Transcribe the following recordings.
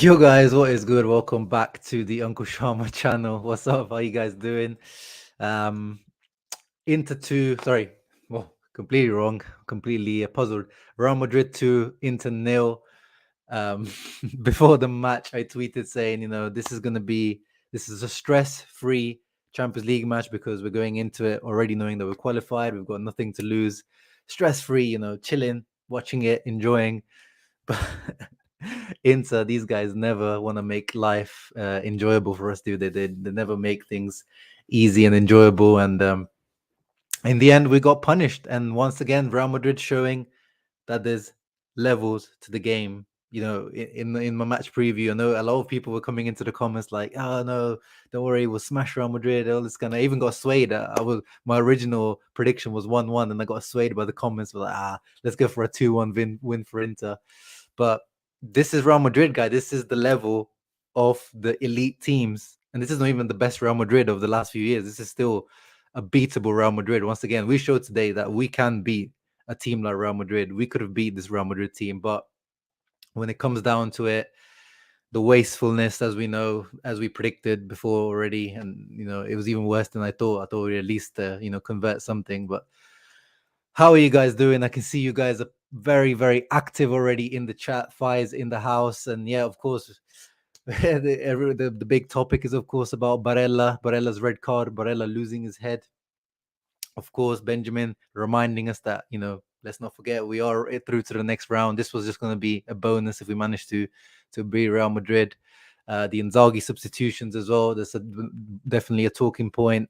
Yo guys, what is good? Welcome back to the Uncle Sharma channel. What's up? How you guys doing? Um Inter 2, sorry, well, completely wrong, completely puzzled. Real Madrid 2, Inter nil. Um Before the match, I tweeted saying, this is a stress-free Champions League match because we're going into it already knowing that we're qualified, we've got nothing to lose. Stress-free, chilling, watching it, enjoying. But Inter, these guys never want to make life enjoyable for us, do they? They never make things easy and enjoyable. And in the end, we got punished. And once again, Real Madrid showing that there's levels to the game. In my match preview, I know a lot of people were coming into the comments like, "Oh no, don't worry, we'll smash Real Madrid." All this kind of. I even got swayed. My original prediction was 1-1, and I got swayed by the comments. Like, let's go for a 2-1 win for Inter. But this is Real Madrid, guy. This is the level of the elite teams, and this is not even the best Real Madrid of the last few years. This is still a beatable Real Madrid. Once again, we showed today that we can beat a team like Real Madrid. We could have beat this Real Madrid team, but when it comes down to it, the wastefulness, as we know, as we predicted before already, and it was even worse than I thought. I thought we'd at least convert something. But how are you guys doing? I can see you guys are very, very active already in the chat. Fire's in the house, and yeah, of course, the big topic is of course about Barella's red card, Barella losing his head. Of course, Benjamin reminding us that, let's not forget we are through to the next round. This was just going to be a bonus if we managed to beat Real Madrid. The Inzaghi substitutions as well. There's definitely a talking point.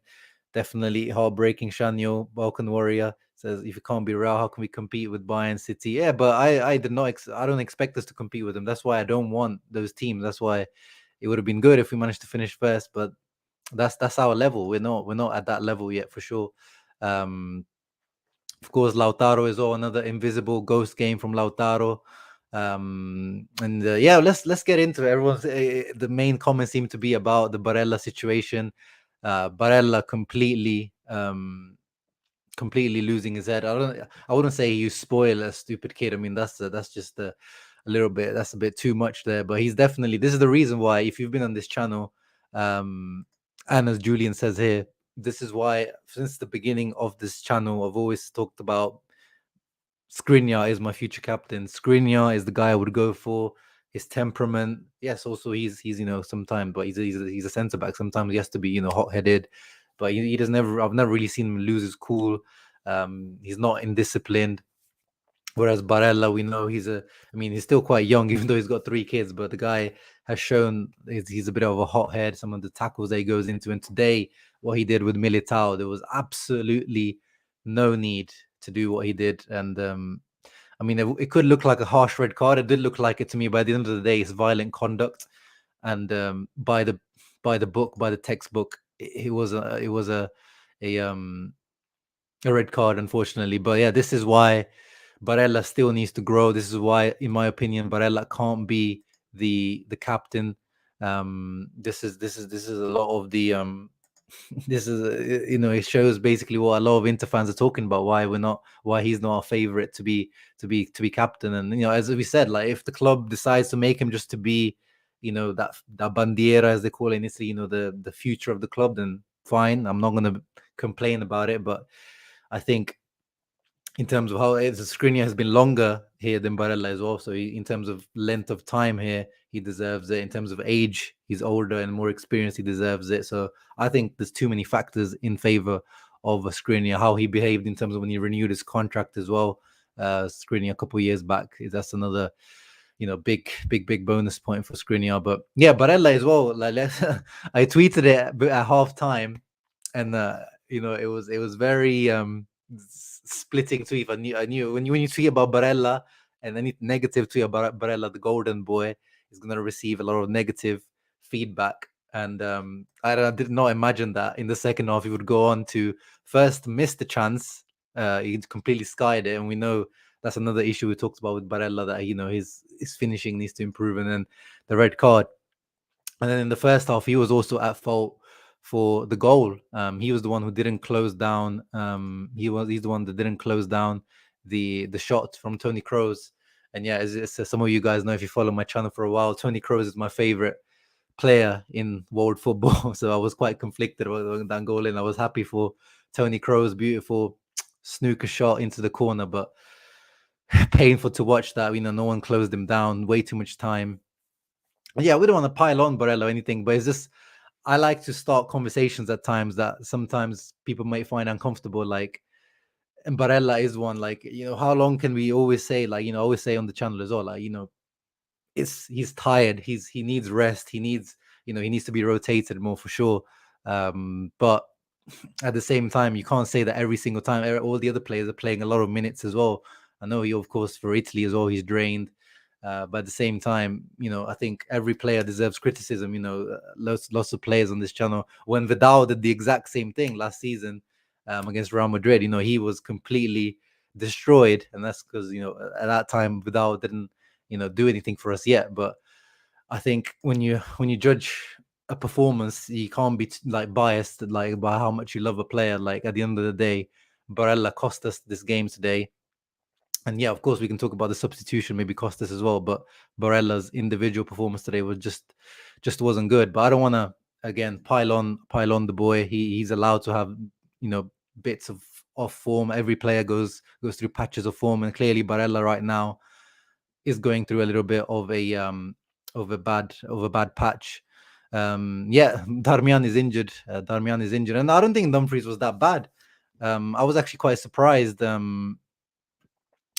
Definitely heartbreaking. Shanyo, Balkan Warrior, says, if you can't be Real, how can we compete with Bayern City? Yeah, but I did not. I don't expect us to compete with them. That's why I don't want those teams. That's why it would have been good if we managed to finish first. But that's our level. We're not at that level yet for sure. Um, of course, Lautaro is all another invisible ghost game from Lautaro. And yeah, let's get into it. Everyone's the main comments seem to be about the Barella situation. Barella completely losing his head. I wouldn't say you spoil a stupid kid. I mean, that's just a little bit. That's a bit too much there. But he's definitely. This is the reason why. If you've been on this channel, and as Julian says here, this is why since the beginning of this channel, I've always talked about Skriniar is my future captain. Skriniar is the guy I would go for. His temperament, yes. Also, he's sometimes, but he's a centre back. Sometimes he has to be hot headed, but he doesn't ever. I've never really seen him lose his cool. He's not indisciplined. Whereas Barella, we know he's still quite young, even though he's got 3 kids, but the guy has shown he's a bit of a hothead. Some of the tackles that he goes into, and today, what he did with Militao, there was absolutely no need to do what he did. And it could look like a harsh red card. It did look like it to me. By the end of the day, it's violent conduct, and by the book, by the textbook, it was a red card, unfortunately. But yeah, this is why Barella still needs to grow. This is why, in my opinion, Barella can't be the captain. This is a lot of the this is it shows basically what a lot of Inter fans are talking about. Why he's not our favorite to be captain. And as we said, like if the club decides to make him just to be, that bandiera as they call it in Italy, the future of the club, then fine. I'm not going to complain about it, but I think in terms of how Skriniar has been longer here than Barella as well. So in terms of length of time here, he deserves it. In terms of age, he's older and more experienced. He deserves it. So I think there's too many factors in favor of Skriniar. How he behaved in terms of when he renewed his contract as well. Skriniar a couple of years back. That's another, big bonus point for Skriniar. But yeah, Barella as well. Like I tweeted it at half time, and it was very splitting tweet. I knew when you tweet about Barella and any negative tweet about Barella, the golden boy is going to receive a lot of negative feedback. And I did not imagine that in the second half he would go on to first miss the chance. He completely skied it, and we know that's another issue we talked about with Barella, that his finishing needs to improve, and then the red card. And then in the first half, he was also at fault for the goal. He was the one who didn't close down. He's the one that didn't close down the shot from Toni Kroos. And yeah, as some of you guys know, if you follow my channel for a while, Tony Kroos is my favorite player in world football. So I was quite conflicted about that goal, and I was happy for Tony Kroos, beautiful snooker shot into the corner, but painful to watch that. No one closed him down, way too much time. And yeah, we don't want to pile on Barella or anything, but it's just I like to start conversations at times that sometimes people might find uncomfortable. Like, and Barella is one. Like, how long can we always say, like, always say on the channel as well, like, he's tired. He needs rest. He needs, he needs to be rotated more for sure. But at the same time, you can't say that every single time. All the other players are playing a lot of minutes as well. I know he, of course, for Italy as well, he's drained. But at the same time, I think every player deserves criticism. Lots of players on this channel. When Vidal did the exact same thing last season against Real Madrid, he was completely destroyed, and that's because at that time Vidal didn't do anything for us yet. But I think when you judge a performance, you can't be like biased like by how much you love a player. Like at the end of the day, Barella cost us this game today. And yeah, of course, we can talk about the substitution maybe cost us as well. But Barella's individual performance today was just wasn't good. But I don't want to again pile on the boy. He's allowed to have bits of off form. Every player goes through patches of form, and clearly Barella right now is going through a little bit of a bad patch. Yeah, Darmian is injured. And I don't think Dumfries was that bad. I was actually quite surprised.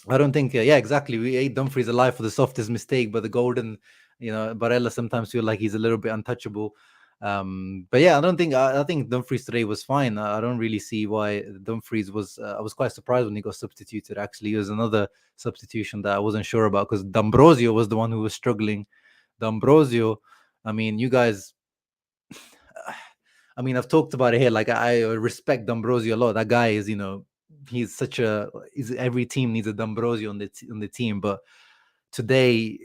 I don't think, yeah, exactly. We ate Dumfries alive for the softest mistake, but the golden, Barella sometimes feel like he's a little bit untouchable. But yeah, I think Dumfries today was fine. I don't really see why Dumfries was. I was quite surprised when he got substituted. Actually, it was another substitution that I wasn't sure about because D'Ambrosio was the one who was struggling. D'Ambrosio, I mean, you guys. I mean, I've talked about it here. Like, I respect D'Ambrosio a lot. That guy is, he's such a. Every team needs a D'Ambrosio on the team, but today,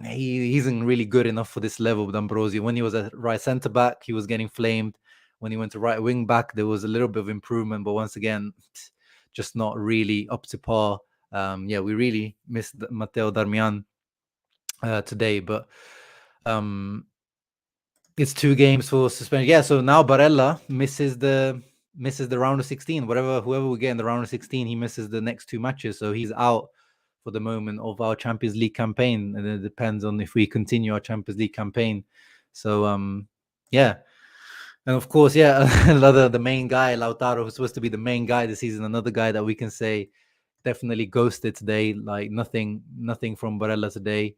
he isn't really good enough for this level with D'Ambrosio. When he was a right centre back, he was getting flamed. When he went to right wing back, there was a little bit of improvement, but once again, just not really up to par. Yeah, we really missed Matteo Darmian today, but it's 2 games for suspension. Yeah, so now Barella misses the round of 16. Whoever we get in the round of 16, he misses the next 2 matches, so he's out for the moment of our Champions League campaign, and it depends on if we continue our Champions League campaign. So yeah, and of course, yeah, the main guy Lautaro, who's supposed to be the main guy this season, another guy that we can say definitely ghosted today. Like nothing from Barella today.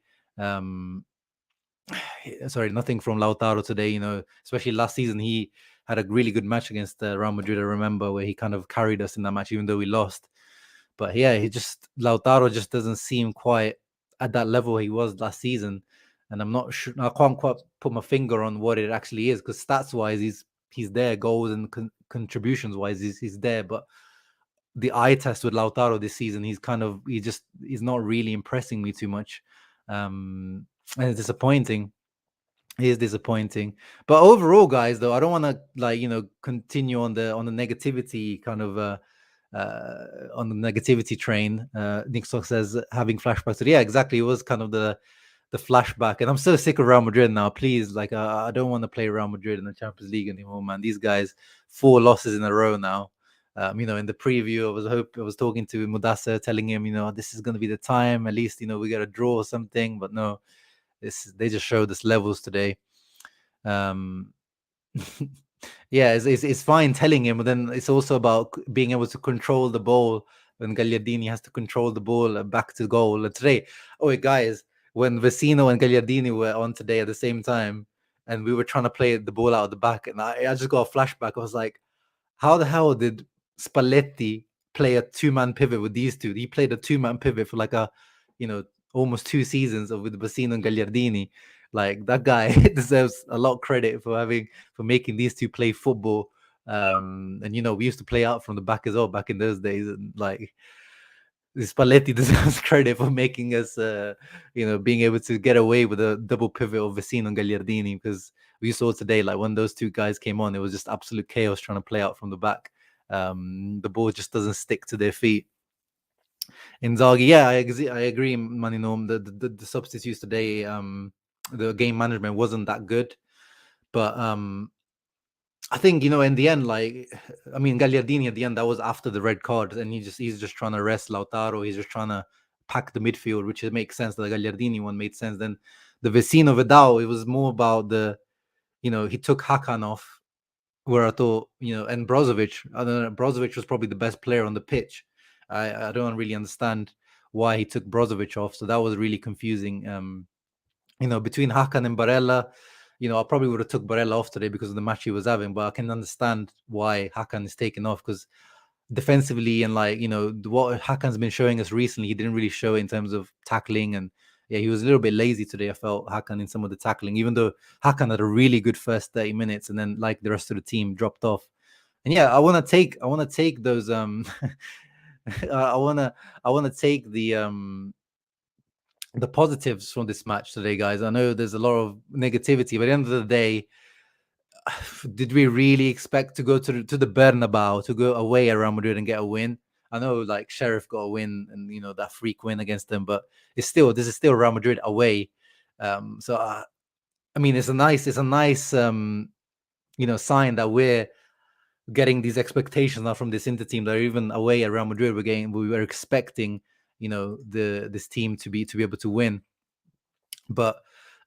Sorry, nothing from Lautaro today. Especially last season, he had a really good match against Real Madrid. I remember where he kind of carried us in that match, even though we lost. But yeah, Lautaro just doesn't seem quite at that level he was last season, and I'm not sure. I can't quite put my finger on what it actually is because stats wise, he's there, goals and contributions wise, he's there. But the eye test with Lautaro this season, he's not really impressing me too much, and it's disappointing. He is disappointing. But overall, guys, though, I don't want to continue on the negativity kind of on the negativity train. Nick Stock says having flashbacks. So yeah, exactly. It was kind of the flashback, and I'm so sick of Real Madrid now. Please, like, I don't want to play Real Madrid in the Champions League anymore, man. These guys, 4 losses in a row now. In the preview, I was talking to Mudasa, telling him, this is going to be the time. At least, we get a draw or something. But no, they just showed us levels today. Um, yeah, it's fine telling him, but then it's also about being able to control the ball when Gagliardini has to control the ball back to goal. Today, guys, when Vecino and Gagliardini were on today at the same time, and we were trying to play the ball out of the back, and I just got a flashback. I was like, how the hell did Spalletti play a 2-man pivot with these two? He played a 2-man pivot for like almost 2 seasons with Vecino and Gagliardini. Like that guy deserves a lot of credit for making these two play football. And we used to play out from the back as well back in those days. And like Spalletti deserves credit for making us, being able to get away with a double pivot of Vecino and Gagliardini, because we saw today, like when those 2 guys came on, it was just absolute chaos trying to play out from the back. The ball just doesn't stick to their feet. Inzaghi, yeah, I agree, Maninom. The substitutes today, the game management wasn't that good, but I think in the end, like, I mean, Gagliardini at the end, that was after the red card, and he's just trying to rest Lautaro. He's just trying to pack the midfield, which it makes sense. The Gagliardini one made sense. Then the Vecino Vidal, it was more about he took Hakan off, where I thought, and Brozovic. I don't know, Brozovic was probably the best player on the pitch. I don't really understand why he took Brozovic off, so that was really confusing. Between Hakan and Barella, I probably would have took Barella off today because of the match he was having, but I can understand why Hakan is taken off because defensively and what Hakan's been showing us recently, he didn't really show it in terms of tackling, and yeah, he was a little bit lazy today. I felt Hakan in some of the tackling, even though Hakan had a really good first 30 minutes, and then like the rest of the team dropped off. And yeah, I want to take those I want to take the positives from this match today, guys. I know there's a lot of negativity, but at the end of the day, did we really expect to go to the Bernabeu, to go away at Real Madrid and get a win? I know, like, Sheriff got a win, and that freak win against them, but this is still Real Madrid away. So I mean, it's a nice sign that we're getting these expectations now from this Inter team that are even away at Real Madrid. We were expecting this team to be able to win. But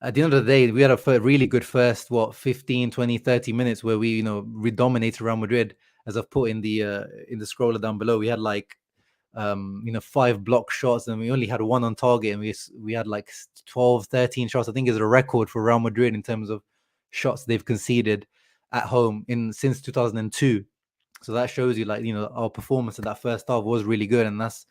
at the end of the day, we had a really good first 15, 20, 30 minutes where we dominated Real Madrid. As I've put in the scroller down below, we had like 5 block shots, and we only had 1 on target, and we had like 12, 13 shots. I think is a record for Real Madrid in terms of shots they've conceded at home since 2002. So that shows you, like, our performance in that first half was really good, and that's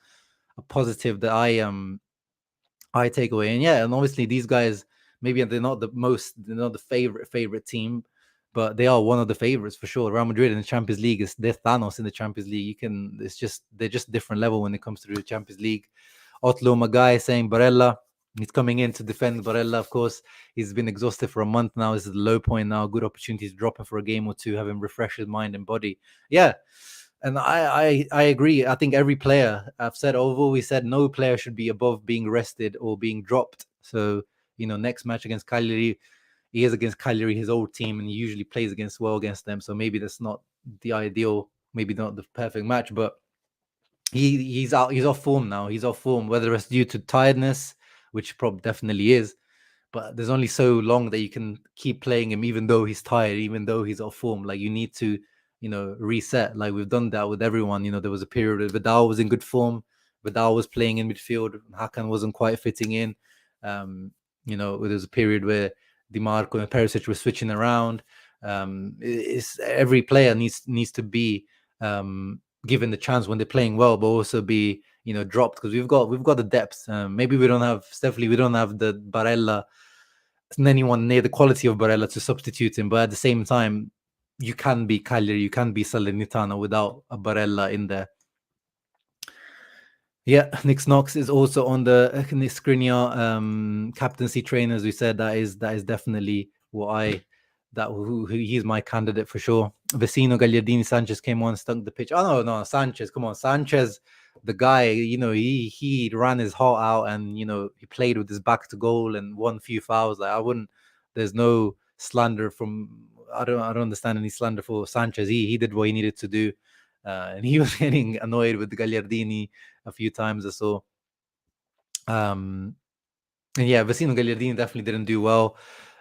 a positive that I take away. And yeah, and obviously these guys, maybe they're not the favorite team, but they are one of the favorites for sure. Real Madrid in the Champions League they're Thanos in the Champions League. They're just different level when it comes to the Champions League. Otlo Magai saying Barella, he's coming in to defend Barella. Of course, he's been exhausted for a month now. This is the low point now. Good opportunity to drop him for a game or two, have him refresh his mind and body. Yeah. And I agree. I think every player, I've always said no player should be above being rested or being dropped. So, next match against Cagliari, he is against Cagliari, his old team, and he usually plays against them. So maybe that's not the ideal, maybe not the perfect match, but he's off form now. He's off form, whether it's due to tiredness, which probably definitely is, but there's only so long that you can keep playing him, even though he's tired, even though he's off form. Like, you need to, reset. Like, we've done that with everyone. There was a period where Vidal was in good form. Vidal was playing in midfield. Hakan wasn't quite fitting in. There was a period where DiMarco and Perisic were switching around. It's every player needs to be given the chance when they're playing well, but also be dropped, because we've got the depth. Maybe we don't have the Barella, anyone near the quality of Barella to substitute him, but at the same time, you can be Cagliari, you can be Salernitana without a Barella in there. Yeah, Nick Knox is also on the Skriniar captaincy train. As we said, that is definitely he's my candidate for sure. Vecino, Gagliardini, Sanchez came on, stunk the pitch. Oh no, Sanchez, come on, Sanchez, the guy, he ran his heart out, and he played with his back to goal and won few fouls. Like, there's no slander from, I don't understand any slander for Sanchez. He did what he needed to do, and he was getting annoyed with Gagliardini a few times or so. And yeah, Vecino Gagliardini definitely didn't do well.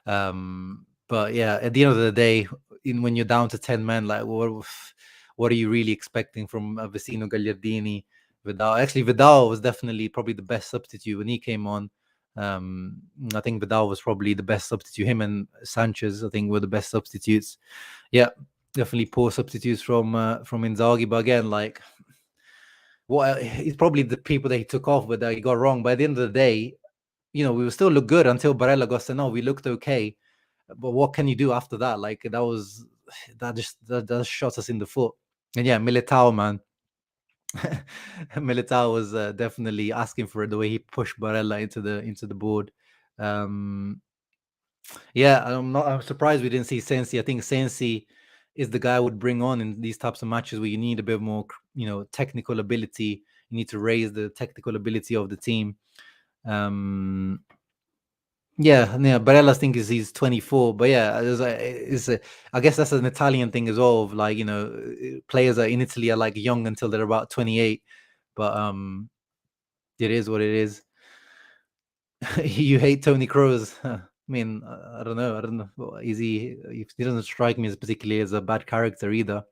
But yeah, at the end of the day, when you're down to 10 men, like, what are you really expecting from Vecino Gagliardini? Vidal was definitely probably the best substitute when he came on. I think Vidal was probably the best substitute. Him and Sanchez, I think, were the best substitutes. Yeah, definitely poor substitutes from Inzaghi. But again, like, it's probably the people that he took off, but that he got wrong. But at the end of the day, we will still look good until Barella got sent off. We looked okay, but what can you do after that? Like, that shot us in the foot. And yeah, Militao, man. Militao was definitely asking for it, the way he pushed Barella into the board. Yeah, I'm surprised we didn't see Sensi. I think Sensi is the guy I would bring on in these types of matches where you need a bit more, technical ability, You need to raise the technical ability of the team. Yeah, Barella think he's 24, but yeah, I guess that's an Italian thing as well. Of like, players are in Italy are like young until they're about 28, but it is what it is. You hate Tony Kroos. I mean, I don't know. I don't know. He doesn't strike me as particularly as a bad character either.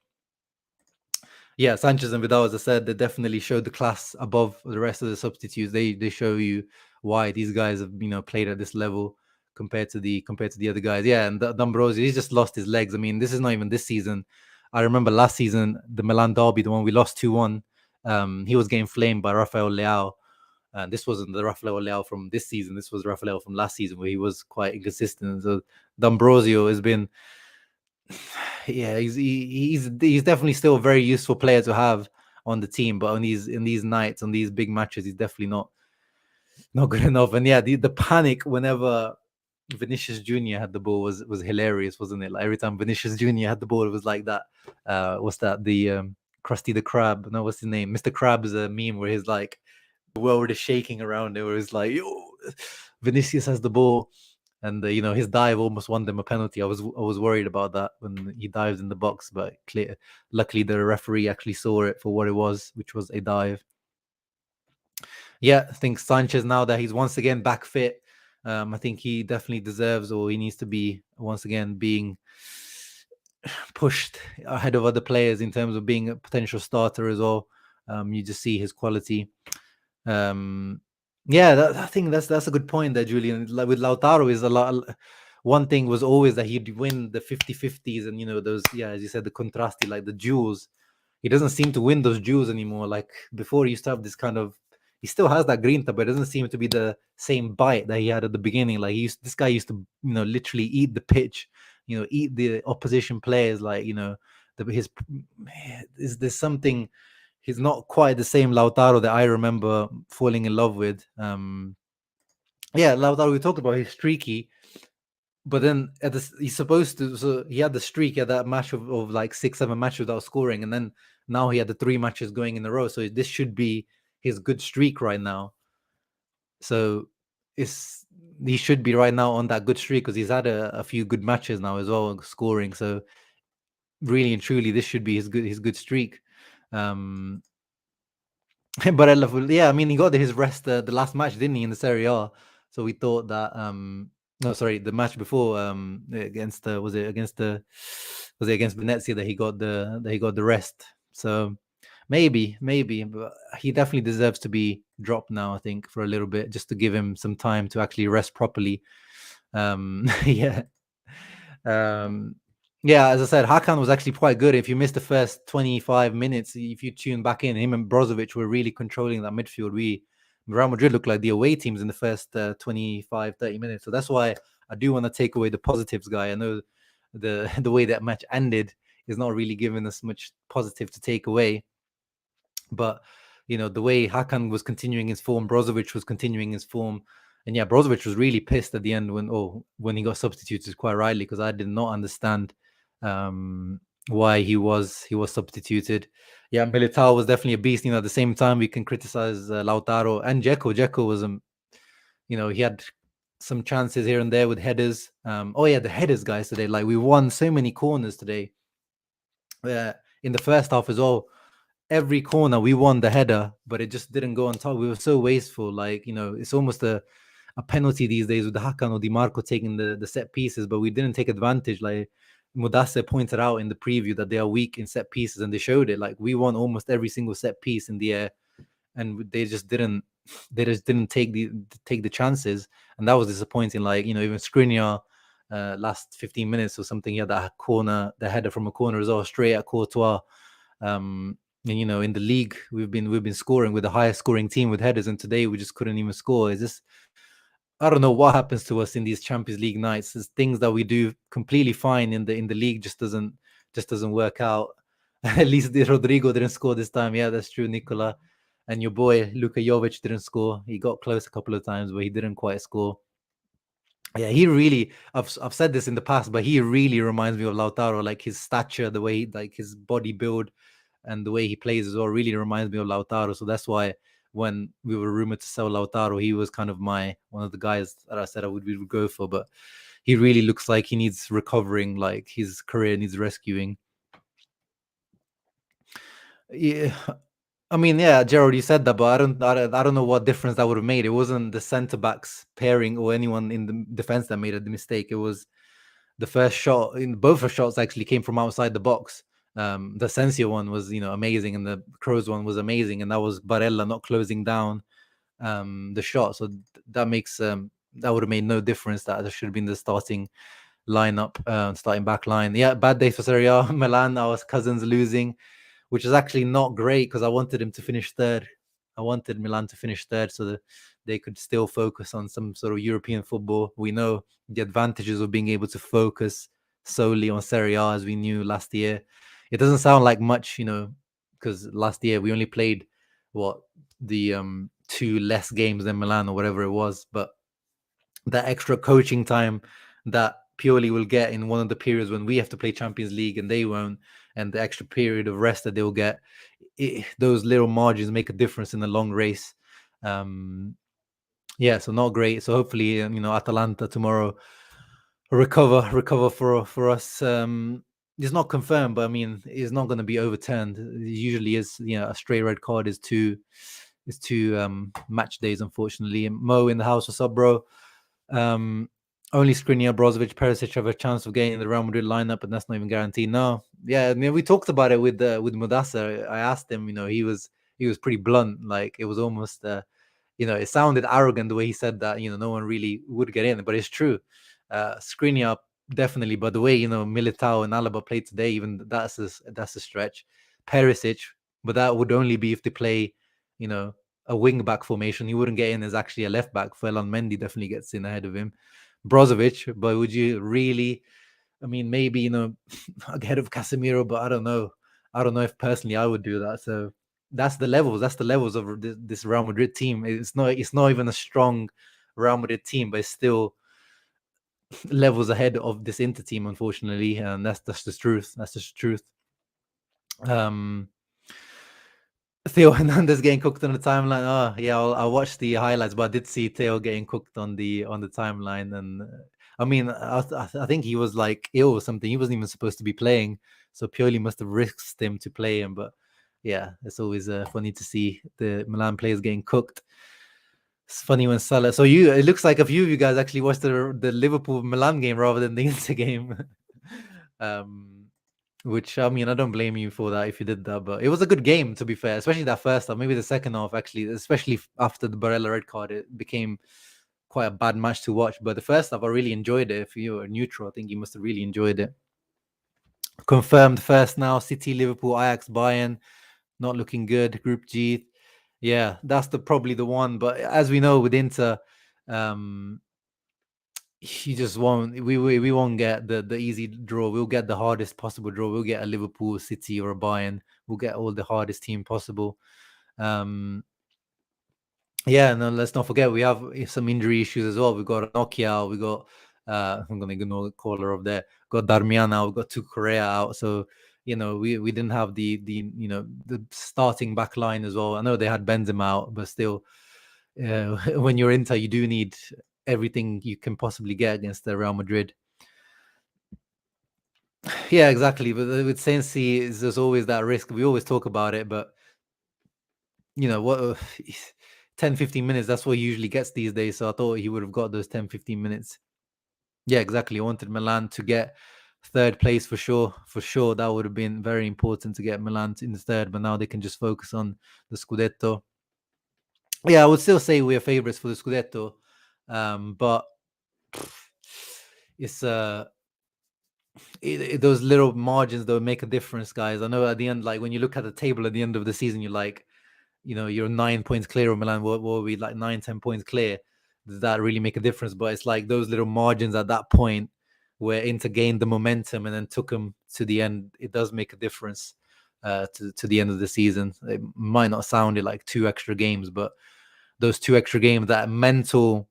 Yeah, Sanchez and Vidal, as I said, they definitely showed the class above the rest of the substitutes. They show you why these guys have played at this level compared to the other guys. Yeah, and D'Ambrosio, he's just lost his legs. I mean, this is not even this season. I remember last season, the Milan derby, the one we lost 2-1. He was getting flamed by Rafael Leao. And this wasn't the Rafael Leao from this season. This was Rafael from last season, where he was quite inconsistent. So D'Ambrosio has been, yeah, he's definitely still a very useful player to have on the team, but on these nights, on these big matches, he's definitely not good enough. And yeah, the panic whenever Vinicius Junior had the ball was hilarious, wasn't it? Like every time Vinicius Junior had the ball, it was like that. What's that? The Krusty the Crab? No, what's his name? Mr. Krabs meme where he's like the world is shaking around it, where it's like, yo, Vinicius has the ball. And his dive almost won them a penalty. I was worried about that when he dived in the box, but luckily the referee actually saw it for what it was, which was a dive. Yeah, I think Sanchez, now that he's once again back fit, I think he definitely deserves, or he needs to be once again being pushed ahead of other players in terms of being a potential starter as well. You just see his quality. Yeah, I think that's a good point there, Julian. Like with Lautaro, is a lot. One thing was always that he'd win the 50-50s and those, yeah, as you said, the contrasti, like the duels. He doesn't seem to win those duels anymore. Like before, he used to have this kind of. He still has that grinta, but it doesn't seem to be the same bite that he had at the beginning. Like this guy used to, literally eat the pitch, eat the opposition players. Like there's something. He's not quite the same Lautaro that I remember falling in love with. Yeah, Lautaro, we talked about he's streaky, but then he's supposed to. So he had the streak at that match of like 6-7 matches without scoring, and then now he had the 3 matches going in a row. So this should be his good streak right now. So he should be right now on that good streak because he's had a few good matches now as well, scoring. So really and truly, this should be his good streak. Barella, yeah, I mean, he got his rest the last match, didn't he, in the Serie A? So we thought that no, sorry, the match before against was it against Venezia that he got the rest. So maybe, but he definitely deserves to be dropped now, I think, for a little bit, just to give him some time to actually rest properly. Yeah. Yeah, as I said, Hakan was actually quite good. If you missed the first 25 minutes, if you tune back in, him and Brozovic were really controlling that midfield. Real Madrid looked like the away teams in the first 25, 30 minutes. So that's why I do want to take away the positives, guy. I know the way that match ended is not really giving us much positive to take away. But, the way Hakan was continuing his form, Brozovic was continuing his form. And yeah, Brozovic was really pissed at the end when he got substituted, quite rightly, because I did not understand why he was substituted. Yeah, Militao was definitely a beast. At the same time, we can criticize Lautaro and Dzeko. Dzeko was, he had some chances here and there with headers. The headers, guys, today. Like, we won so many corners today. In the first half as well. Every corner we won the header, but it just didn't go on top. We were so wasteful. Like, it's almost a penalty these days with the Hakan or Di Marco taking the set pieces, but we didn't take advantage. Like Mudasse pointed out in the preview that they are weak in set pieces, and they showed it. Like we won almost every single set piece in the air, and they just didn't take the chances, and that was disappointing. Like, even Skriniar last 15 minutes or something, he had that corner, the header from a corner as well, straight at Courtois. And in the league, we've been scoring with the highest scoring team with headers, and today we just couldn't even score. I don't know what happens to us in these Champions League nights. There's things that we do completely fine in the league just doesn't work out. At least Rodrigo didn't score this time. Yeah, that's true, Nicola. And your boy Luka Jovic didn't score. He got close a couple of times, but he didn't quite score. Yeah, he really. I've said this in the past, but he really reminds me of Lautaro. Like his stature, the way, like his body build. and the way he plays as well really reminds me of Lautaro. So that's why when we were rumored to sell Lautaro, he was kind of one of the guys that I said we would go for. But he really looks like he needs recovering, like his career needs rescuing. Yeah, I mean, yeah, Gerald, you said that, but I don't know what difference that would have made. It wasn't the centre backs pairing or anyone in the defense that made a mistake. It was the first shot. In both of shots actually came from outside the box. The Sensio one was, amazing, and the Kroos one was amazing, and that was Barella not closing down the shot. So that makes that would have made no difference. That should have been the starting lineup, starting back line. Yeah, bad day for Serie A. Milan, our cousins losing, which is actually not great because I wanted him to finish third. I wanted Milan to finish third so that they could still focus on some sort of European football. We know the advantages of being able to focus solely on Serie A, as we knew last year. It doesn't sound like much, because last year we only played the 2 less games than Milan or whatever it was, but that extra coaching time that Pioli will get in one of the periods when we have to play Champions League and they won't, and the extra period of rest that they'll get, those little margins make a difference in the long race. Yeah, so not great. So hopefully, Atalanta tomorrow recover for us. It's not confirmed, but I mean, it's not going to be overturned. It usually is, a straight red card is two match days, unfortunately. And Mo in the house, what's up, bro? Only Skriniar, Brozovic, Perisic have a chance of getting the Real Madrid lineup, and that's not even guaranteed. No, yeah, I mean, we talked about it with Mudasa. I asked him, he was pretty blunt. Like it was almost, it sounded arrogant the way he said that. No one really would get in, but it's true. Skriniar definitely, but the way Militao and Alaba played today, even that's a stretch. Perisic, but that would only be if they play, a wing back formation. He wouldn't get in as actually a left back. Ferland Mendy definitely gets in ahead of him. Brozovic, but would you really? I mean, maybe ahead of Casemiro, but I don't know. I don't know if personally I would do that. So that's the levels. That's the levels of this Real Madrid team. It's not even a strong Real Madrid team, but it's still levels ahead of this Inter team, unfortunately, and that's the truth. That's just the truth. Theo Hernandez getting cooked on the timeline. Oh, yeah, I watched the highlights, but I did see Theo getting cooked on the timeline. And I mean, I think he was like ill or something. He wasn't even supposed to be playing, so Pioli must have risked him to play him. But yeah, it's always funny to see the Milan players getting cooked. It's funny when Salah. So it looks like a few of you guys actually watched the Liverpool Milan game rather than the Inter game. Which, I mean, I don't blame you for that if you did that, but it was a good game, to be fair, especially that first half. Maybe the second half, actually, especially after the Barella red card, it became quite a bad match to watch. But the first half, I really enjoyed it. If you were neutral, I think you must have really enjoyed it. Confirmed first now, City, Liverpool, Ajax, Bayern, not looking good. Group G, yeah, that's probably the one. But as we know with Inter, he just won't. We won't get the easy draw. We'll get the hardest possible draw. We'll get a Liverpool, City, or a Bayern. We'll get all the hardest team possible. Yeah, no, let's not forget we have some injury issues as well. We got Nokia. We got I'm gonna ignore the caller of there. Got Darmian out. We got Correa out. So we didn't have the the starting back line as well. I know they had Benzema out, but still, when you're Inter, you do need everything you can possibly get against the Real Madrid. Yeah, exactly. But with Sensi, there's always that risk. We always talk about it, but what 10 15 minutes, that's what he usually gets these days. So I thought he would have got those 10 15 minutes. Yeah, exactly. I wanted Milan to get third place for sure. For sure, that would have been very important to get Milan in the third, but now they can just focus on the Scudetto. Yeah, I would still say we're favorites for the Scudetto, but it's those little margins that make a difference, guys. I know at the end, like when you look at the table at the end of the season, you're like, you're 9 points clear of Milan. What were we, like 9-10 points clear? Does that really make a difference? But it's like those little margins at that point where Inter gained the momentum and then took them to the end. It does make a difference to the end of the season. It might not sound like 2 extra games, but those 2 extra games, that mental,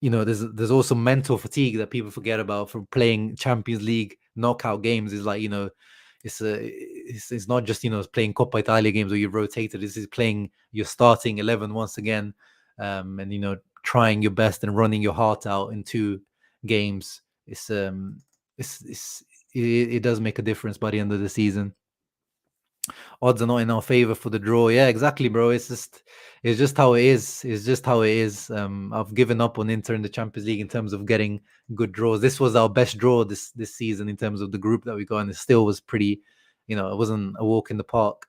there's also mental fatigue that people forget about from playing Champions League knockout games. Is like, it's not just playing Coppa Italia games where you've rotated. This is playing your starting 11 once again, and trying your best and running your heart out in 2 games. It does make a difference by the end of the season. Odds are not in our favor for the draw. Yeah, exactly, bro. It's just how it is. It's just how it is. I've given up on Inter in the Champions League in terms of getting good draws. This was our best draw this season in terms of the group that we got, and it still was pretty. It wasn't a walk in the park.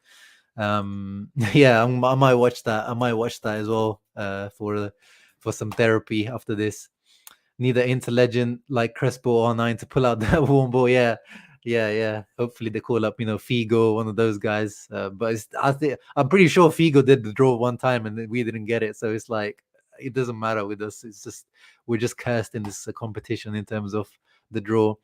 Yeah, I might watch that. I might watch that as well. For some therapy after this. Need an Inter legend like Crespo or 9 to pull out that warm ball. Yeah. Hopefully they call up, Figo, one of those guys. But I'm pretty sure Figo did the draw one time and we didn't get it. So it's like it doesn't matter with us. It's just we're just cursed in this competition in terms of the draw.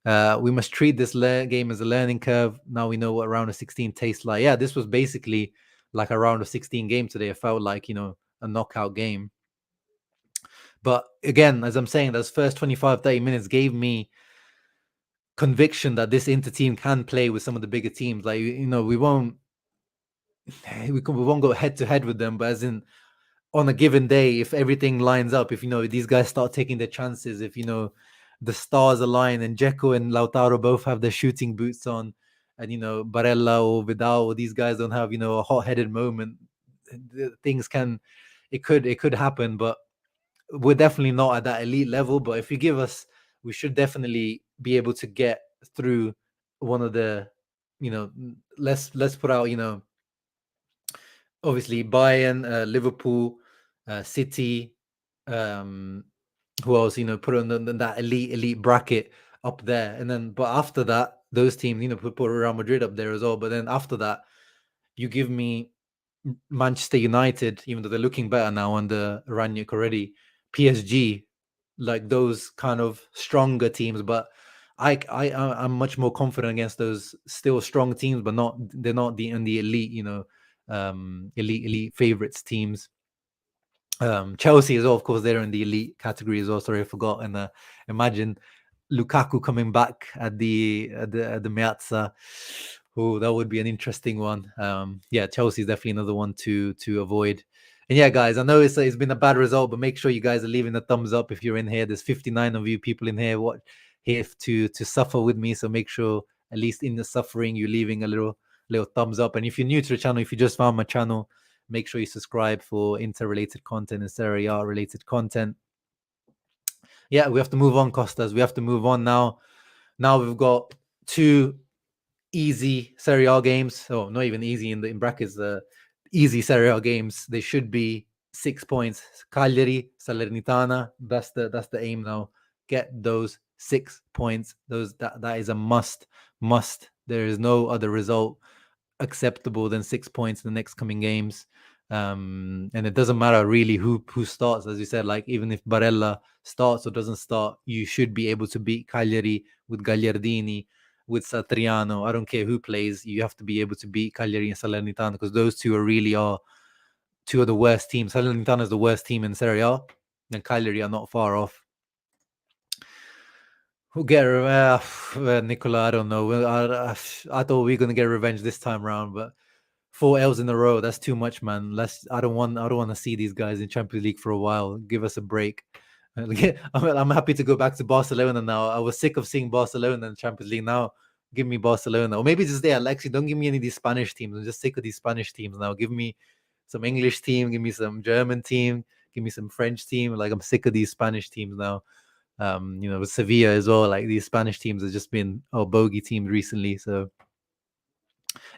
We must treat this game as a learning curve. Now we know what round of 16 tastes like. Yeah, this was basically like a round of 16 game today. It felt like a knockout game. But again, as I'm saying, those first 25, 30 minutes gave me conviction that this Inter team can play with some of the bigger teams. Like, we won't go head to head with them, but as in on a given day, if everything lines up, if these guys start taking their chances, if the stars align and Dzeko and Lautaro both have their shooting boots on, and Barella or Vidal or these guys don't have a hot-headed moment, things it could happen. But we're definitely not at that elite level, but if you give us, we should definitely be able to get through one of the, let's put out, obviously Bayern, Liverpool, City, who else, put on that elite bracket up there. And then, but after that, those teams, put Real Madrid up there as well. But then after that, you give me Manchester United, even though they're looking better now under Ranić already, PSG, like those kind of stronger teams. But I'm much more confident against those still strong teams, but they're not the elite, elite favorites teams. Chelsea as well, of course, they're in the elite category as well. Sorry, I forgot. And imagine Lukaku coming back at the Meazza. Oh, that would be an interesting one. Yeah, Chelsea is definitely another one to avoid. And yeah, guys, I know it's been a bad result, but make sure you guys are leaving a thumbs up if you're in here. There's 59 of you people in here here to suffer with me. So make sure at least in the suffering you're leaving a little thumbs up. And if you're new to the channel, if you just found my channel, make sure you subscribe for Inter-related content and Serie A-related content. Yeah, we have to move on, Costas. We have to move on now. Now we've got 2 easy Serie A games. Oh, not even easy in brackets. Easy Serie A games. They should be 6 points. Cagliari, Salernitana. That's the aim now. Get those 6 points. That is a must. There is no other result acceptable than 6 points in the next coming games. And it doesn't matter really who starts, as you said. Like even if Barella starts or doesn't start, you should be able to beat Cagliari with Gagliardini, with Satriano. I don't care who plays. You have to be able to beat Cagliari and Salernitana because those two are 2 of the worst teams. Salernitana is the worst team in Serie A, and Cagliari are not far off. Who get Nicola? I don't know. I thought we were gonna get revenge this time around, but 4 L's in a row. That's too much, man. I don't want to see these guys in Champions League for a while. Give us a break. I'm happy to go back to Barcelona now. I was sick of seeing Barcelona in the Champions League. Now, give me Barcelona, or maybe just Alexi. Don't give me any of these Spanish teams. I'm just sick of these Spanish teams now. Give me some English team. Give me some German team. Give me some French team. Like I'm sick of these Spanish teams now. With Sevilla as well. Like these Spanish teams have just been bogey teams recently. So,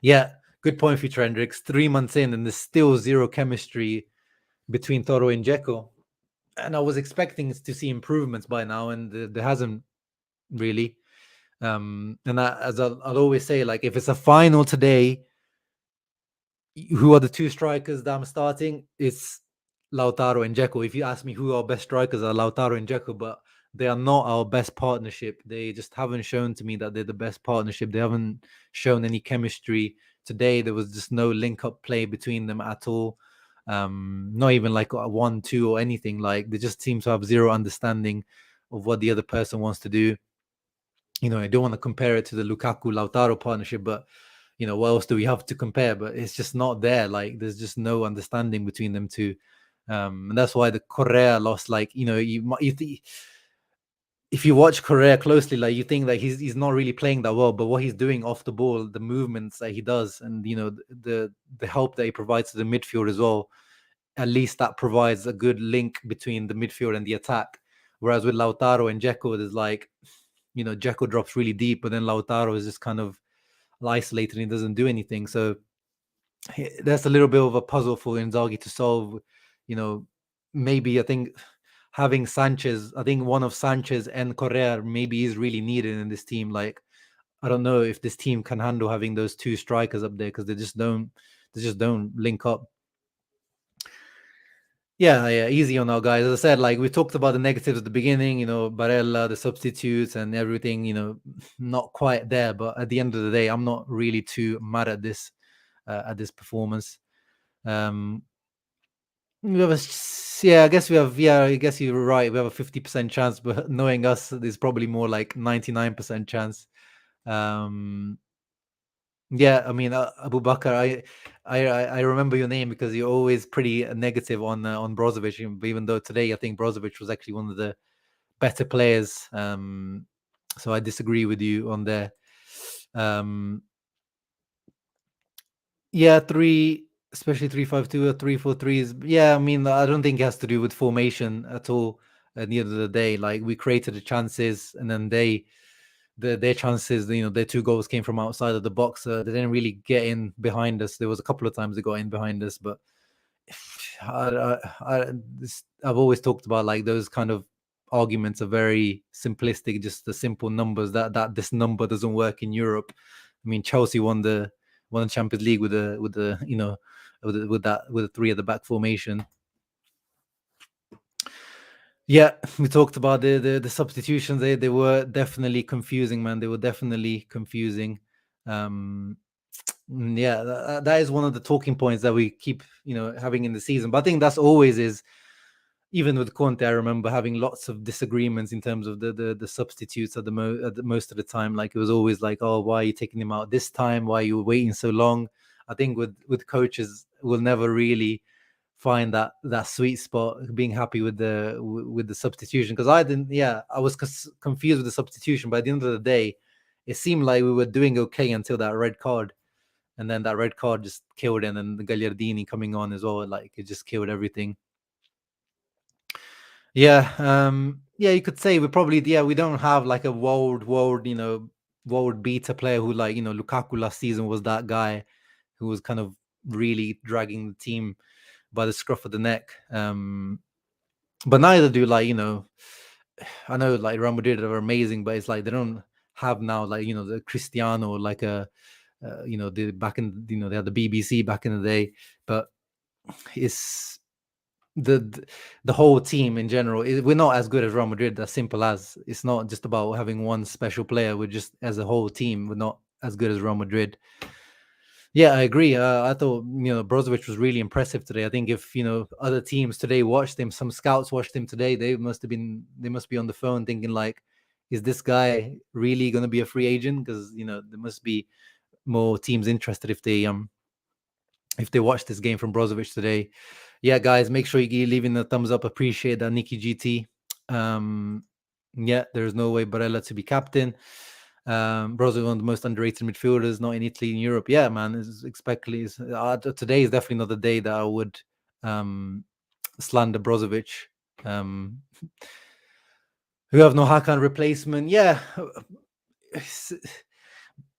yeah. Good point for you, Trendrix. 3 months in, and there's still zero chemistry between Toro and Dzeko. And I was expecting to see improvements by now, and there hasn't really. And as I'll always say, like if it's a final today, who are the 2 strikers that I'm starting? It's Lautaro and Dzeko. If you ask me who our best strikers are, Lautaro and Dzeko, but they are not our best partnership. They just haven't shown to me that they're the best partnership. They haven't shown any chemistry. Today, there was just no link-up play between them at all. Not even like a 1-2 or anything. Like they just seem to have zero understanding of what the other person wants to do. I don't want to compare it to the Lukaku Lautaro partnership, but what else do we have to compare? But it's just not there. Like there's just no understanding between them two, and that's why the Correa lost. Like if you watch Correa closely, like you think that he's not really playing that well, but what he's doing off the ball, the movements that he does, and the help that he provides to the midfield as well, at least that provides a good link between the midfield and the attack. Whereas with Lautaro and Dzeko, there's like, Dzeko drops really deep, but then Lautaro is just kind of isolated and he doesn't do anything. So that's a little bit of a puzzle for Inzaghi to solve. Maybe I think having Sanchez, I think one of Sanchez and Correa maybe is really needed in this team. Like, I don't know if this team can handle having those two strikers up there because they just don't link up. Yeah, easy on our guys. As I said, like we talked about the negatives at the beginning, Barella, the substitutes and everything, not quite there. But at the end of the day, I'm not really too mad at this performance. We have I guess we have. Yeah, I guess you're right. We have a 50% chance, but knowing us, there's probably more like 99% chance. Yeah, I mean, Abu Bakr, I remember your name because you're always pretty negative on Brozovic, even though today I think Brozovic was actually one of the better players. So I disagree with you on there. Yeah, especially 3-5-2 or 3-4-3 is. Yeah, I mean, I don't think it has to do with formation at all. At the end of the day, like we created the chances, and then their chances, their two goals came from outside of the box. They didn't really get in behind us. There was a couple of times they got in behind us, but I've always talked about like those kind of arguments are very simplistic, just the simple numbers that this number doesn't work in Europe. I mean, Chelsea won the Champions League with the with a three at the back formation. Yeah, we talked about the substitutions. They were definitely confusing, man. They were definitely confusing. Yeah, that is one of the talking points that we keep, having in the season. But I think that's always is. Even with Conte, I remember having lots of disagreements in terms of the substitutes at the most of the time. Like it was always like, oh, why are you taking him out this time? Why are you waiting so long? I think with coaches, we'll never really find that sweet spot, being happy with the substitution. Because I was confused with the substitution, but at the end of the day, it seemed like we were doing okay until that red card, and then that red card just killed it, and the Gagliardini coming on as well, like it just killed everything. Yeah, you could say we probably, we don't have like a world beater player who, like, Lukaku last season was that guy who was kind of really dragging the team by the scruff of the neck. But neither do, like, I know like Real Madrid are amazing, but it's like they don't have now, like, the Cristiano, like the back in, they had the BBC back in the day, but it's the whole team in general. We're not as good as Real Madrid. As simple as. It's not just about having one special player. We're just, as a whole team, we're not as good as Real Madrid. Yeah, I agree. I thought, Brozovic was really impressive today. I think if, other teams today watched him, some scouts watched him today, they must be on the phone thinking like, is this guy really going to be a free agent? Because, there must be more teams interested if they watch this game from Brozovic today. Yeah, guys, make sure you leaving the thumbs up. Appreciate that, Nikki GT. Yeah, there's no way Barella to be captain. Brozovic, one of the most underrated midfielders, not in Italy, in Europe. Yeah, man, today is definitely not the day that I would slander Brozovic. We have no Hakan replacement. Yeah,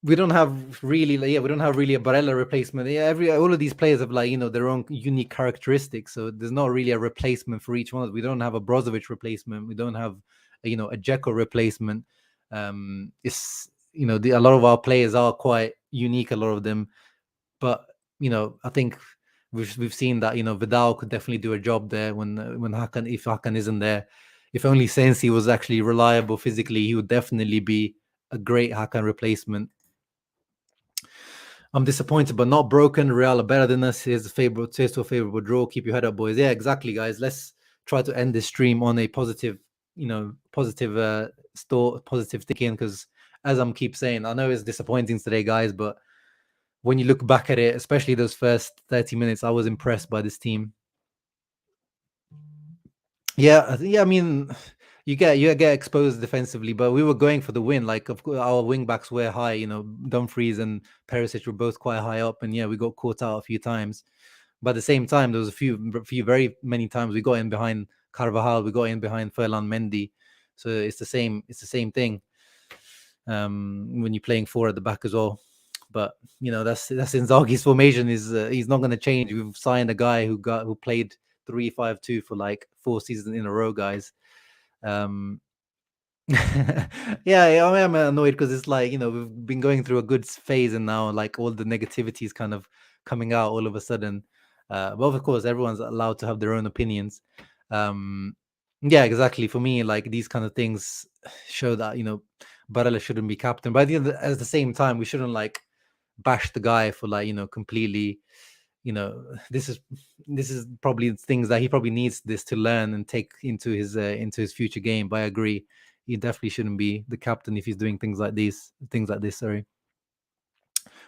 we don't have really a Barella replacement. Yeah, all of these players have, like, their own unique characteristics. So there's not really a replacement for each one. We don't have a Brozovic replacement. We don't have a Dzeko replacement. It's a lot of our players are quite unique, a lot of them. But I think we've seen that Vidal could definitely do a job there when Hakan, if Hakan isn't there. If only Sensi was actually reliable physically, he would definitely be a great Hakan replacement. I'm disappointed, but not broken. Real are better than us. Here's a favorable draw. Keep your head up, boys. Yeah, exactly, guys. Let's try to end this stream on a positive, positive thinking. Because as I'm keep saying, I know it's disappointing today, guys, but when you look back at it, especially those first 30 minutes, I was impressed by this team. Yeah, I mean, you get exposed defensively, but we were going for the win. Like, of course, our wing backs were high. Dumfries and Perisic were both quite high up, and yeah, we got caught out a few times. But at the same time, there was a few very many times we got in behind Carvajal, we got in behind Ferland Mendy. So it's the same. It's the same thing. When you're playing four at the back as well. But that's Inzaghi's formation. Is he's not going to change. We've signed a guy who played 3-5-2 for like 4 seasons in a row, guys. Um, yeah, I'm annoyed because it's like we've been going through a good phase, and now like all the negativity is kind of coming out all of a sudden. But of course, everyone's allowed to have their own opinions. Yeah, exactly. For me, like these kind of things show that Barella shouldn't be captain. But at the same time, we shouldn't like bash the guy for like completely. This is probably things that he probably needs this to learn and take into his future game. But I agree, he definitely shouldn't be the captain if he's doing things like this. Sorry.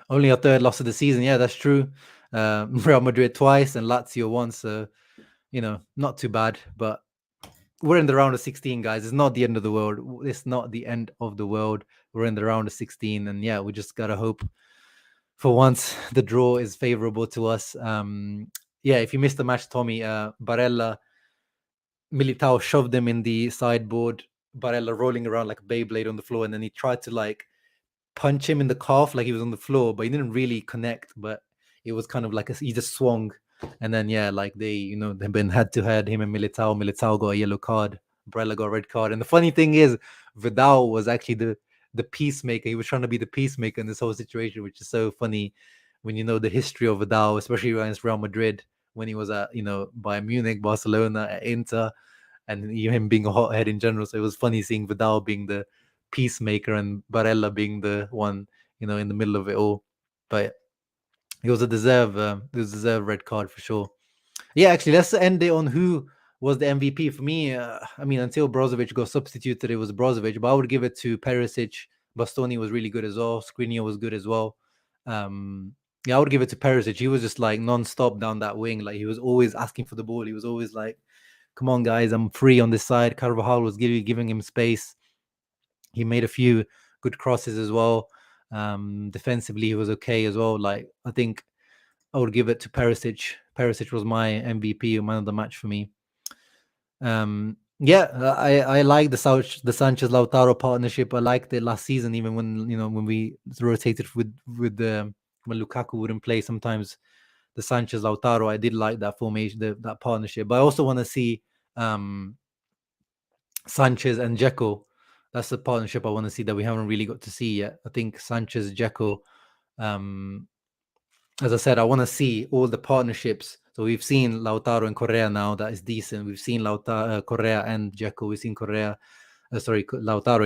Only a third loss of the season. Yeah, that's true. Real Madrid twice and Lazio once. So not too bad, but we're in the round of 16, guys. It's not the end of the world. It's not the end of the world. We're in the round of 16, and yeah, we just gotta hope for once the draw is favorable to us. Yeah, if you missed the match, Tommy, Barella, Militao shoved him in the sideboard. Barella rolling around like a Beyblade on the floor, and then he tried to like punch him in the calf like he was on the floor, but he didn't really connect. But it was kind of like he just swung, and then yeah, like they've been head to head. Him and Militao. Militao got a yellow card. Barella got a red card. And the funny thing is, Vidal was actually the peacemaker. He was trying to be the peacemaker in this whole situation, which is so funny when you know the history of Vidal, especially against Real Madrid when he was at Bayern Munich, Barcelona, at Inter, and him being a hothead in general. So it was funny seeing Vidal being the peacemaker and Barella being the one, in the middle of it all. But it was a deserved red card for sure. Yeah, actually, let's end it on who was the MVP for me. I mean, until Brozovic got substituted, it was Brozovic, but I would give it to Perisic. Bastoni was really good as well. Skriniar was good as well. Yeah, I would give it to Perisic. He was just like non-stop down that wing. Like he was always asking for the ball. He was always like, "Come on, guys, I'm free on this side." Carvajal was giving him space. He made a few good crosses as well. Defensively, he was okay as well. Like I think I would give it to Perisic. Perisic was my MVP, man of the match for me. Yeah, I like the Sanchez Lautaro partnership. I liked it last season, even when we rotated with when Lukaku wouldn't play. Sometimes the Sanchez Lautaro, I did like that formation, that partnership. But I also want to see Sanchez and Dzeko. That's the partnership I want to see that we haven't really got to see yet. I think Sanchez, Dzeko. As I said, I want to see all the partnerships. So we've seen Lautaro and Correa now. That is decent. We've seen Correa and Dzeko. We've seen Lautaro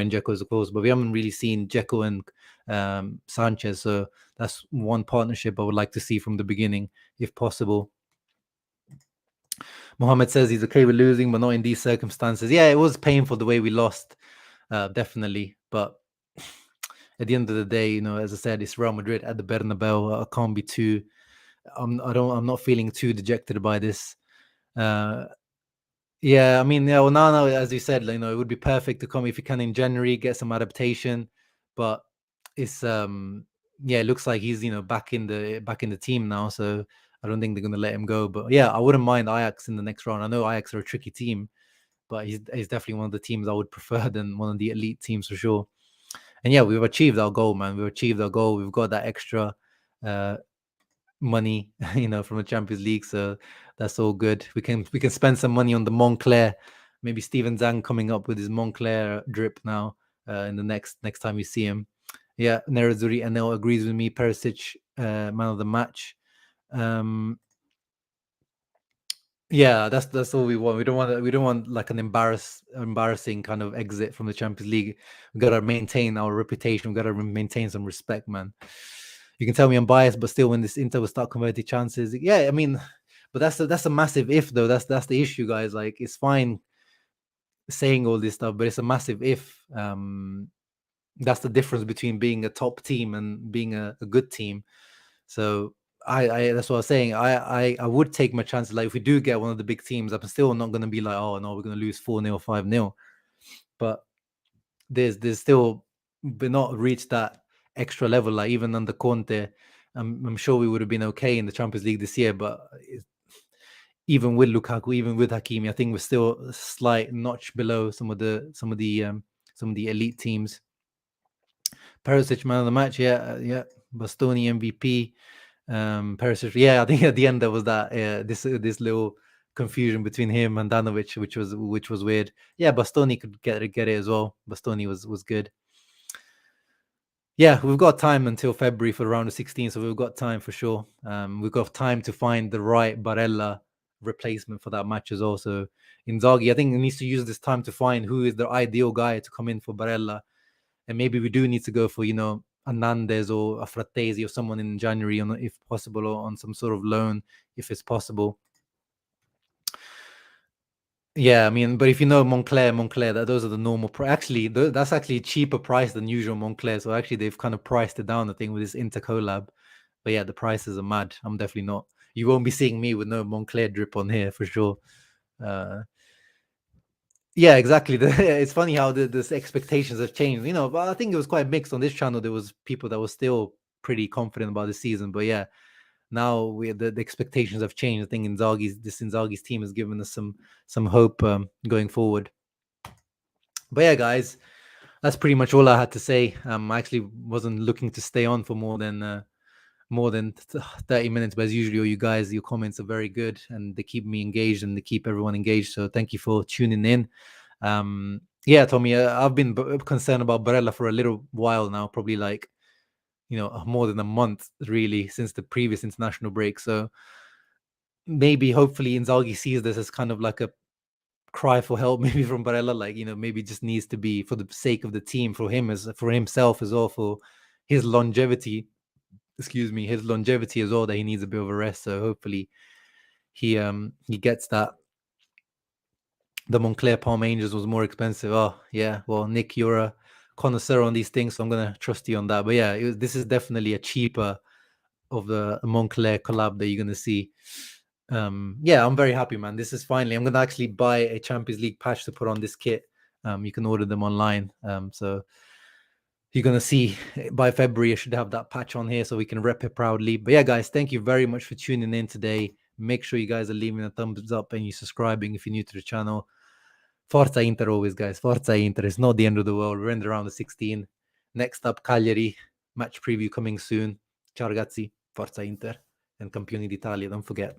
and Dzeko, of course, but we haven't really seen Dzeko and Sanchez. So that's one partnership I would like to see from the beginning, if possible. Mohammed says he's okay with losing, but not in these circumstances. Yeah, it was painful the way we lost, definitely. But at the end of the day, as I said, it's Real Madrid at the Bernabeu. I can't be too. I'm not feeling too dejected by this. Yeah, I mean, yeah. Well, now, as you said, it would be perfect to come if you can in January, get some adaptation. But it's yeah, it looks like he's back in the team now. So I don't think they're gonna let him go. But yeah, I wouldn't mind Ajax in the next round. I know Ajax are a tricky team, but he's definitely one of the teams I would prefer than one of the elite teams for sure. And yeah, we've achieved our goal, man. We've achieved our goal. We've got that extra money, from the Champions League. So that's all good. We can spend some money on the Moncler. Maybe Steven Zhang coming up with his Moncler drip now in the next time you see him. Yeah, Nerazzurri Enel agrees with me. Perisic, man of the match. Yeah, that's all we want. We don't want like an embarrassing kind of exit from the Champions League. We gotta maintain our reputation. We gotta maintain some respect, man. You can tell me I'm biased, but still, when this Inter will start converting chances, yeah, I mean, but that's a massive if though. That's the issue, guys. Like it's fine saying all this stuff, but it's a massive if. That's the difference between being a top team and being a good team. So I that's what I was saying. I would take my chances. Like if we do get one of the big teams, I'm still not going to be like, oh no, we're going to lose 4-0, 5-0. But there's still we're not reached that extra level. Like even under Conte, I'm sure we would have been okay in the Champions League this year. But even with Lukaku, even with Hakimi, I think we're still a slight notch below some of the elite teams. Perisic man of the match, yeah. Bastoni MVP. Perisic, yeah. I think at the end there was that this little confusion between him and Danovic, which was weird. Yeah, Bastoni could get it as well. Bastoni was good. Yeah, we've got time until February for the round of 16, so we've got time for sure. We've got time to find the right Barella replacement for that match as well. So Inzaghi, I think, he needs to use this time to find who is the ideal guy to come in for Barella. And maybe we do need to go for, Hernandez or a Fratesi or someone in January, if possible, or on some sort of loan, if it's possible. Yeah, I mean, but if you know Moncler, those are the normal Actually, that's actually a cheaper price than usual Moncler. So actually, they've kind of priced it down, I think, with this Inter collab. But yeah, the prices are mad. I'm definitely not. You won't be seeing me with no Moncler drip on here for sure. Yeah, exactly. It's funny how the expectations have changed, but I think it was quite mixed on this channel. There was people that were still pretty confident about the season, but yeah, now the expectations have changed. I think Inzaghi's team has given us some hope going forward. But yeah, guys, that's pretty much all I had to say. I actually wasn't looking to stay on for more than 30 minutes, but as usual, you guys, your comments are very good and they keep me engaged and they keep everyone engaged. So thank you for tuning in. Yeah, Tommy, I've been concerned about Barella for a little while now, probably like, more than a month really since the previous international break. So maybe hopefully Inzaghi sees this as kind of like a cry for help, maybe from Barella, like, maybe just needs to be for the sake of the team, for himself as well, for his longevity. His longevity as well, that he needs a bit of a rest. So hopefully he gets that. The Moncler Palm Angels was more expensive. Oh yeah, well, Nick, you're a connoisseur on these things, so I'm gonna trust you on that. But yeah, this is definitely a cheaper of the Moncler collab that you're gonna see. Yeah, I'm very happy, man. This is finally, I'm gonna actually buy a Champions League patch to put on this kit. You can order them online. So you're going to see by February, I should have that patch on here so we can rep it proudly. But yeah, guys, thank you very much for tuning in today. Make sure you guys are leaving a thumbs up and you're subscribing if you're new to the channel. Forza Inter always, guys. Forza Inter. It's not the end of the world. We're in the round of 16. Next up, Cagliari. Match preview coming soon. Ciao, ragazzi. Forza Inter. And Campioni d'Italia. Don't forget.